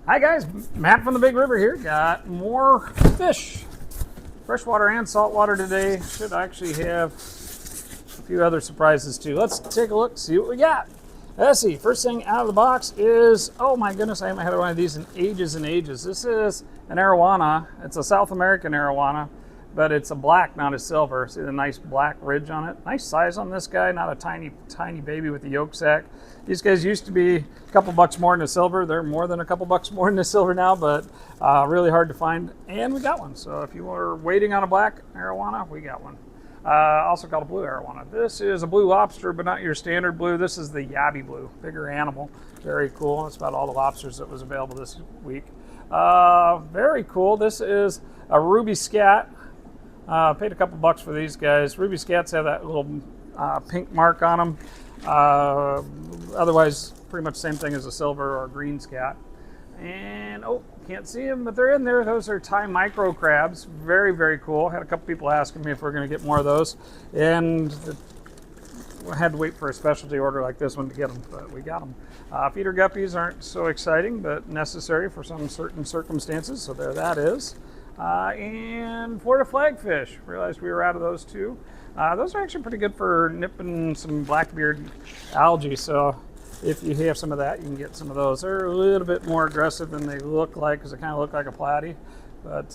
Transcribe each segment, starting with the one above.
Hi guys, Matt from the Big River here. Got more fish, freshwater and saltwater today. Should actually have a few other surprises too. Let's take a look, see what we got. Let's see, first thing out of the box is, oh my goodness, I haven't had one of these in ages and ages. This is an arowana. It's a South American arowana, but it's a black, not a silver. See the nice black ridge on it? Nice size on this guy, not a tiny baby with the yolk sac. These guys used to be a couple bucks more than a silver. They're more than a couple bucks more than a silver now, but really hard to find. And we got one. So if you were waiting on a black arowana, we got one. Also called a blue arowana. This is a blue lobster, but not your standard blue. This is the yabby blue, bigger animal. Very cool. That's about all the lobsters that was available this week. Very cool. This is a ruby scat. Paid a couple bucks for these guys. Ruby scats have that little pink mark on them. Otherwise, pretty much the same thing as a silver or green scat. And, oh, can't see them, but they're in there. Those are Thai micro crabs. Very, very cool. Had a couple people asking me if we're going to get more of those. And I had to wait for a specialty order like this one to get them, but we got them. Feeder guppies aren't so exciting, but necessary for some certain circumstances. So there that is. And Florida flagfish. Realized we were out of those too. Those are actually pretty good for nipping some blackbeard algae. So if you have some of that, you can get some of those. They're a little bit more aggressive than they look like because they kind of look like a platy, but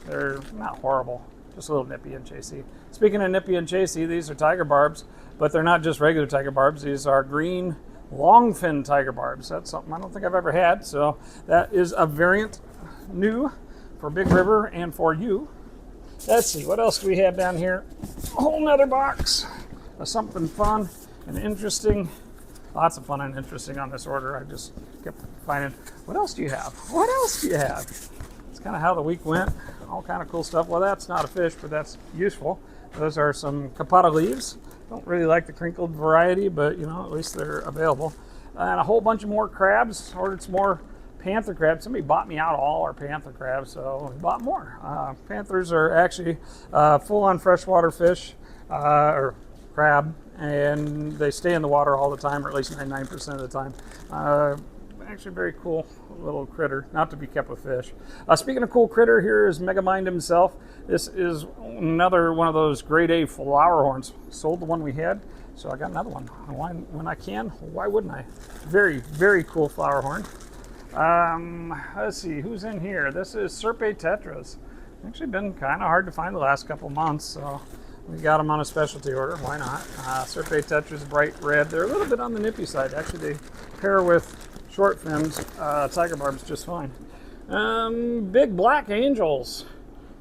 they're not horrible. Just a little nippy and chasey. Speaking of nippy and chasey, these are tiger barbs, but they're not just regular tiger barbs. These are green longfin tiger barbs. That's something I don't think I've ever had. So that is a variant new for Big River and for you. Let's see, what else do we have down here? A whole nother box of something fun and interesting. Lots of fun and interesting on this order. I just kept finding, what else do you have? What else do you have? It's kind of how the week went. All kind of cool stuff. Well, that's not a fish, but that's useful. Those are some capata leaves. Don't really like the crinkled variety, but you know, at least they're available. And a whole bunch of more crabs. Ordered some more panther crabs. Somebody bought me out all our panther crabs, so we bought more. Panthers are actually full-on freshwater fish or crab, and they stay in the water all the time, or at least 99% of the time. Actually, very cool little critter, not to be kept with fish. Speaking of cool critter, here is Megamind himself. This is another one of those grade A flower horns. Sold the one we had, so I got another one. When I can, why wouldn't I? Very, very cool flower horn. Let's see, who's in here? This is Serpe tetras. Actually been kind of hard to find the last couple months, so we got them on a specialty order. Why not? Serpe tetras, bright red. They're a little bit on the nippy side. Actually, they pair with short fins, tiger barbs just fine. Big black angels.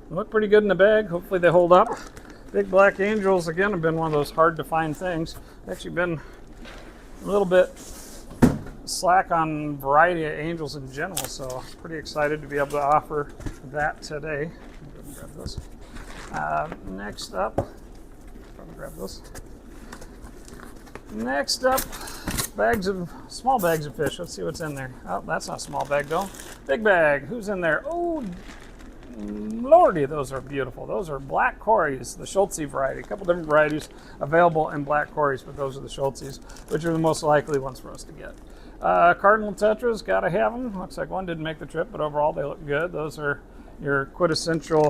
Look pretty good in the bag. Hopefully they hold up. Big black angels, again, have been one of those hard to find things. Actually been a little bit slack on variety of angels in general, so pretty excited to be able to offer that today. Grab this. Next up, probably grab this. Next up, small bags of fish. Let's see what's in there. Oh, that's not a small bag though. Big bag. Who's in there? Oh, lordy, those are beautiful. Those are black cories, the Schultze variety. A couple different varieties available in black cories, but those are the Schultzes, which are the most likely ones for us to get. Cardinal tetras, gotta have them. Looks like one didn't make the trip, but overall they look good. Those are your quintessential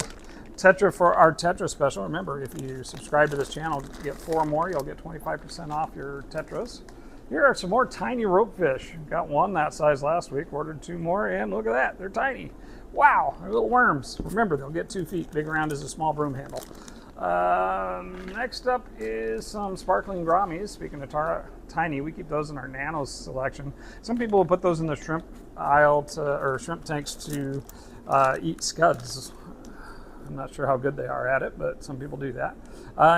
tetra for our tetra special. Remember, if you subscribe to this channel, to get 4 more, you'll get 25% off your tetras. Here are some more tiny ropefish. Got one that size last week, ordered 2 more, and look at that, they're tiny. Wow, they're little worms. Remember, they'll get 2 feet, big around as a small broom handle. Next up is some sparkling grammies. Speaking of tiny, we keep those in our nano selection. Some people will put those in the shrimp aisle or shrimp tanks to eat scuds. I'm not sure how good they are at it, but some people do that.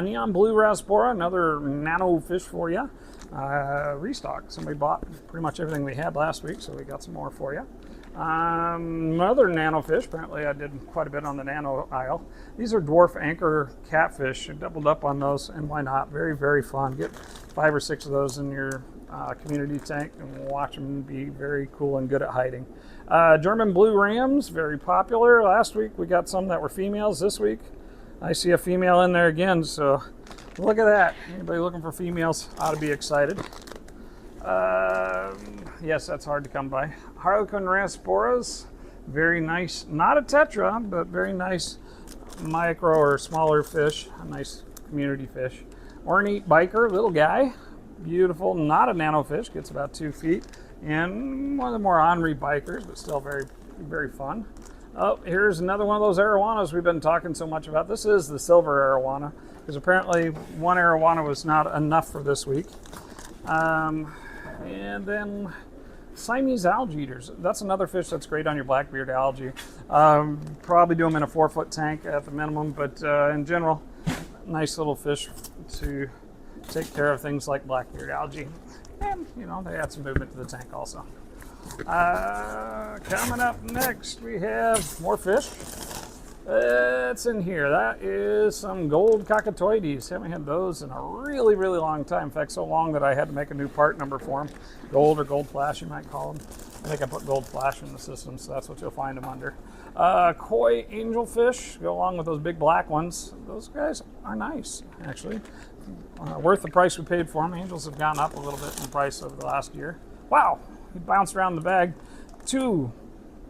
Neon blue raspora, another nano fish for you. Restock. Somebody bought pretty much everything we had last week, so we got some more for you. Another nano fish. Apparently I did quite a bit on the nano aisle. These are dwarf anchor catfish. I doubled up on those, and why not? Very, very fun. Get 5 or 6 of those in your community tank and watch them be very cool and good at hiding. German blue rams, very popular. Last week we got some that were females. This week I see a female in there again, so look at that. Anybody looking for females ought to be excited. Yes, that's hard to come by. Harlequin rasporas, very nice. Not a tetra, but very nice micro or smaller fish. A nice community fish. Ornate biker, little guy, beautiful. Not a nano fish, gets about 2 feet, and one of the more ornery bikers, but still very, very fun. Oh, here's another one of those arowanas we've been talking so much about. This is the silver arowana, because apparently one arowana was not enough for this week. And then Siamese algae eaters. That's another fish that's great on your blackbeard algae. Probably do them in a 4-foot tank at the minimum, but in general, nice little fish to take care of things like blackbeard algae. And, you know, they add some movement to the tank also. Coming up next, we have more fish. It's in here. That is some gold cockatoides. Haven't had those in a really, really long time. In fact, so long that I had to make a new part number for them. Gold or gold flash, you might call them. I think I put gold flash in the system, so that's what you'll find them under. Koi angelfish go along with those big black ones. Those guys are nice, actually. Worth the price we paid for them. Angels have gone up a little bit in price over the last year. Wow, he bounced around the bag. 2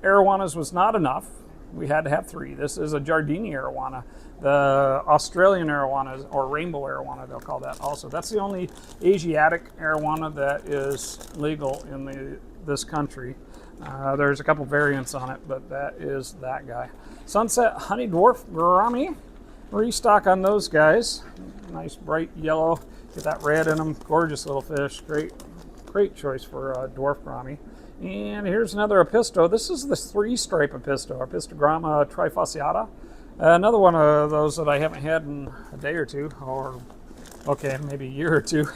arowanas was not enough. We had to have 3. This is a Giardini arowana, the Australian arowana, or rainbow arowana, they'll call that also. That's the only Asiatic arowana that is legal in this country. There's a couple variants on it, but that is that guy. Sunset honey dwarf gourami. Restock on those guys. Nice bright yellow. Get that red in them. Gorgeous little fish. Great choice for dwarf gourami. And here's another Apisto. This is the 3-stripe Apisto, Apistogramma trifasciata. Another one of those that I haven't had in a day or two, or okay, maybe a year or two.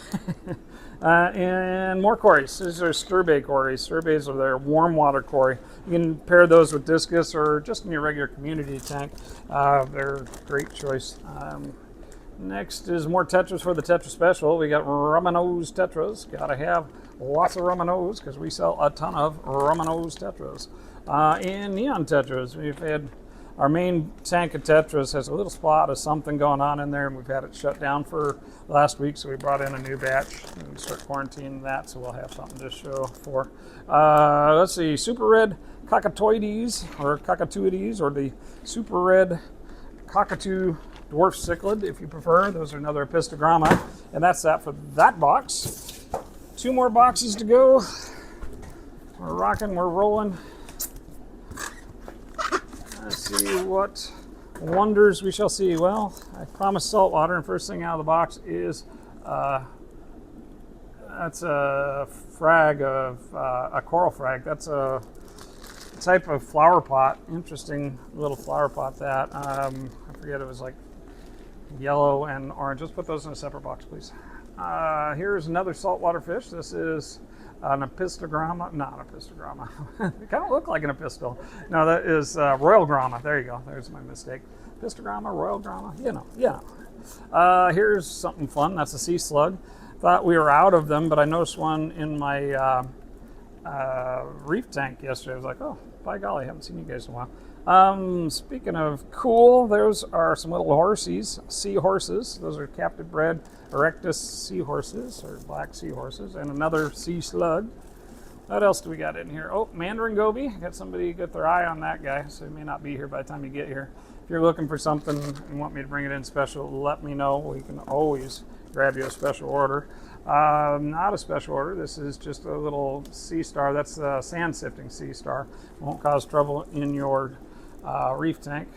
And more cories. These are Sturbay cories. Sturbays are their warm water cory. You can pair those with discus or just in your regular community tank. They're a great choice. Next is more tetras for the Tetra Special. We got Romanos tetras. Gotta have lots of Romanos because we sell a ton of Romanos tetras. And neon tetras. We've had our main tank of tetras has a little spot of something going on in there, and we've had it shut down for last week, so we brought in a new batch and start quarantining that, so we'll have something to show for. Let's see, super red cockatoides or cockatoides, or the super red cockatoo dwarf cichlid, if you prefer. Those are another Apistogramma, and that's that for that box. 2 more boxes to go. We're rocking, we're rolling. Let's see what wonders we shall see. Well, I promised saltwater, and first thing out of the box is that's a frag of a coral frag. That's a type of flower pot. Interesting little flower pot that. I forget, it was like yellow and orange. Let's put those in a separate box, please. Here's another saltwater fish. This is an Apistogramma, not an Apistogramma. They kind of look like an Apistil. No, that is Royal Gramma. There you go. There's my mistake. Apistogramma, Royal Gramma. You know, yeah. Here's something fun. That's a sea slug. Thought we were out of them, but I noticed one in my reef tank yesterday. I was like, oh, by golly, I haven't seen you guys in a while. Speaking of cool, those are some little horsies, seahorses. Those are captive bred Erectus seahorses, or black seahorses, and another sea slug. What else do we got in here? Oh, Mandarin goby. Got somebody get their eye on that guy, so he may not be here by the time you get here. If you're looking for something and want me to bring it in special, let me know. We can always grab you a special order. Not a special order. This is just a little sea star. That's a sand sifting sea star. Won't cause trouble in your reef tank.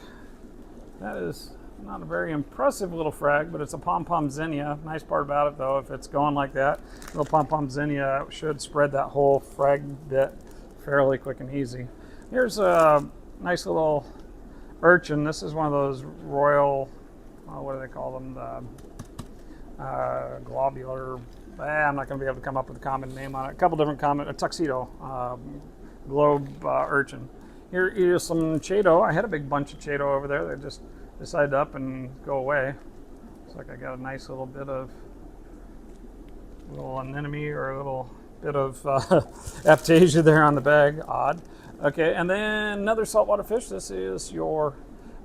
That is not a very impressive little frag, but it's a pom-pom zinnia. Nice part about it, though, if it's going like that, little pom-pom zinnia should spread that whole frag bit fairly quick and easy. Here's a nice little urchin. This is one of those royal, what do they call them? The globular. I'm not going to be able to come up with a common name on it. A couple different common, a tuxedo globe urchin. Here is some Chaeto. I had a big bunch of Chaeto over there. They just decided to up and go away. Looks like I got a nice little bit of little anemone or a little bit of aptasia there on the bag. Odd. Okay, and then another saltwater fish. This is your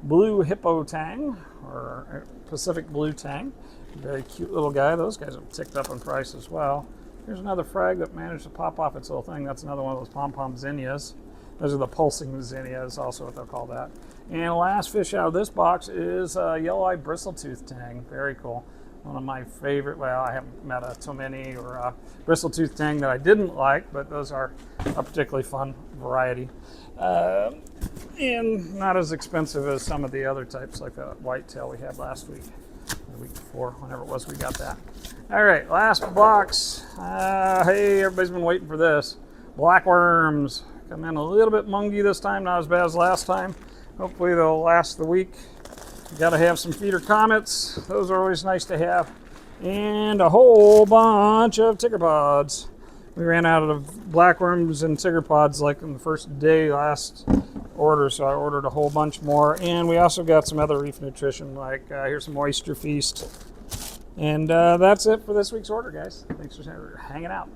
blue hippo tang, or Pacific blue tang. Very cute little guy. Those guys have ticked up in price as well. Here's another frag that managed to pop off its little thing. That's another one of those pom-pom zinnias. Those are the pulsing zinnias, also what they'll call that. And the last fish out of this box is a yellow-eyed bristletooth tang. Very cool. One of my favorite, well, I haven't met a tomini or a bristletooth tang that I didn't like, but those are a particularly fun variety. And not as expensive as some of the other types like the whitetail we had last week, the week before, whenever it was we got that. All right, last box. Hey, everybody's been waiting for this. Blackworms. Come in a little bit mungy this time, not as bad as last time. Hopefully they'll last the week. You gotta have some feeder comets. Those are always nice to have. And a whole bunch of ticker pods. We ran out of blackworms and ticker pods like in the first day last order, so I ordered a whole bunch more. And we also got some other reef nutrition, like here's some oyster feast. And that's it for this week's order, guys. Thanks for hanging out.